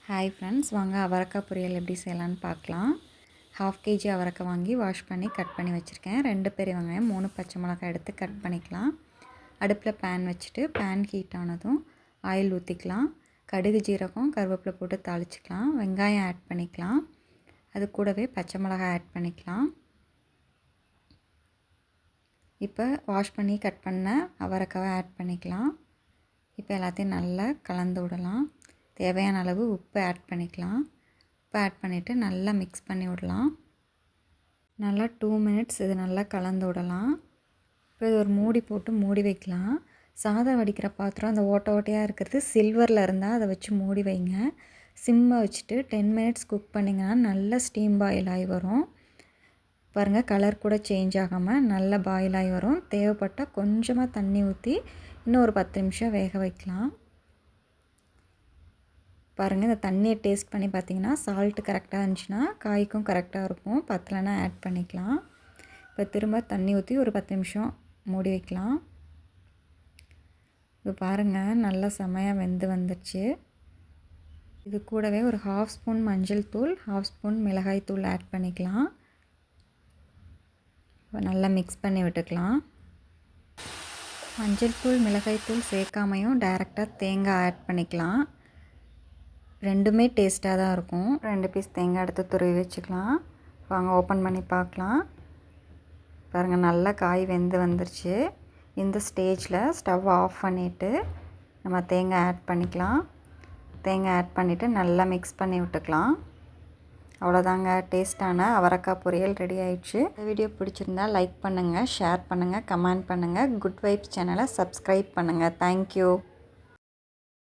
Hi friends, வாங்க அவரைக்காய் பொரியல் எப்படி செய்யலான்னு பார்க்கலாம். 1/2 kg அவரைக்காய் வாங்கி வாஷ் பண்ணி கட் பண்ணி வச்சுருக்கேன். 2 பெரிய வெங்காயம், 3 பச்சை மிளகாய் எடுத்து கட் பண்ணிக்கலாம். அடுப்பில் பேன் வச்சுட்டு பேன் ஹீட் ஆனதும் ஆயில் ஊற்றிக்கலாம். கடுகு, ஜீரகம், கருவேப்பிலை போட்டு தாளிச்சிக்கலாம். வெங்காயம் ஆட் பண்ணிக்கலாம். அது கூடவே பச்சை மிளகாய் ஆட் பண்ணிக்கலாம். இப்போ வாஷ் பண்ணி கட் பண்ண அவரைக்காவை ஆட் பண்ணிக்கலாம். இப்போ எல்லாத்தையும் நல்லா கலந்து விடலாம். தேவையான அளவு உப்பு ஆட் பண்ணிக்கலாம். உப்பு ஆட் பண்ணிவிட்டு நல்லா மிக்ஸ் பண்ணி விடலாம். நல்லா 2 மினிட்ஸ் இது நல்லா கலந்து விடலாம். இப்போ இது ஒரு மூடி போட்டு மூடி வைக்கலாம். சாதம் வடிக்கிற பாத்திரம் அந்த ஓட்டை ஓட்டையாக இருக்கிறது சில்வரில் இருந்தால் அதை வச்சு மூடி வைங்க. சிம்மை வச்சுட்டு 10 மினிட்ஸ் குக் பண்ணிங்கன்னா நல்ல ஸ்டீம் பாயில் ஆகி வரும். பாருங்கள், கலர் கூட சேஞ்ச் ஆகாமல் நல்ல பாயில் ஆகி வரும். தேவைப்பட்டால் கொஞ்சமாக தண்ணி ஊற்றி இன்னும் ஒரு 10 நிமிஷம் வேக வைக்கலாம். பாருங்கள், இந்த தண்ணியை டேஸ்ட் பண்ணி பார்த்தீங்கன்னா சால்ட்டு கரெக்டாக இருந்துச்சுன்னா காய்க்கும் கரெக்டாக இருக்கும். பத்தலைன்னா ஆட் பண்ணிக்கலாம். இப்போ திரும்ப தண்ணி ஊற்றி ஒரு 10 நிமிஷம் மூடி வைக்கலாம். இப்போ பாருங்கள், நல்லா செமையாக வெந்து வந்துடுச்சு. இது கூடவே ஒரு 1/2 ஸ்பூன் மஞ்சள் தூள், 1/2 ஸ்பூன் மிளகாய் தூள் ஆட் பண்ணிக்கலாம். இப்போ நல்லா மிக்ஸ் பண்ணி விட்டுக்கலாம். மஞ்சள் தூள், மிளகாய் தூள் சேர்க்காமையும் டைரெக்டாக தேங்காய் ஆட் பண்ணிக்கலாம். ரெண்டுமே டேஸ்ட்டாக தான் இருக்கும். 2 பீஸ் தேங்காய் எடுத்து துருவி வச்சுக்கலாம். வாங்க ஓப்பன் பண்ணி பார்க்கலாம். பாருங்கள், நல்லா காய் வெந்து வந்துருச்சு. இந்த ஸ்டேஜில் ஸ்டவ் ஆஃப் பண்ணிவிட்டு நம்ம தேங்காய் ஆட் பண்ணிக்கலாம். தேங்காய் ஆட் பண்ணிவிட்டு நல்லா மிக்ஸ் பண்ணி விட்டுக்கலாம். அவ்வளோதாங்க, டேஸ்ட்டான அவரைக்காய் பொரியல் ரெடி ஆயிடுச்சு. இந்த வீடியோ பிடிச்சிருந்தா லைக் பண்ணுங்கள், ஷேர் பண்ணுங்கள், கமெண்ட் பண்ணுங்கள். குட் வைப்ஸ் சேனலை சப்ஸ்கிரைப் பண்ணுங்கள். தேங்க்யூ.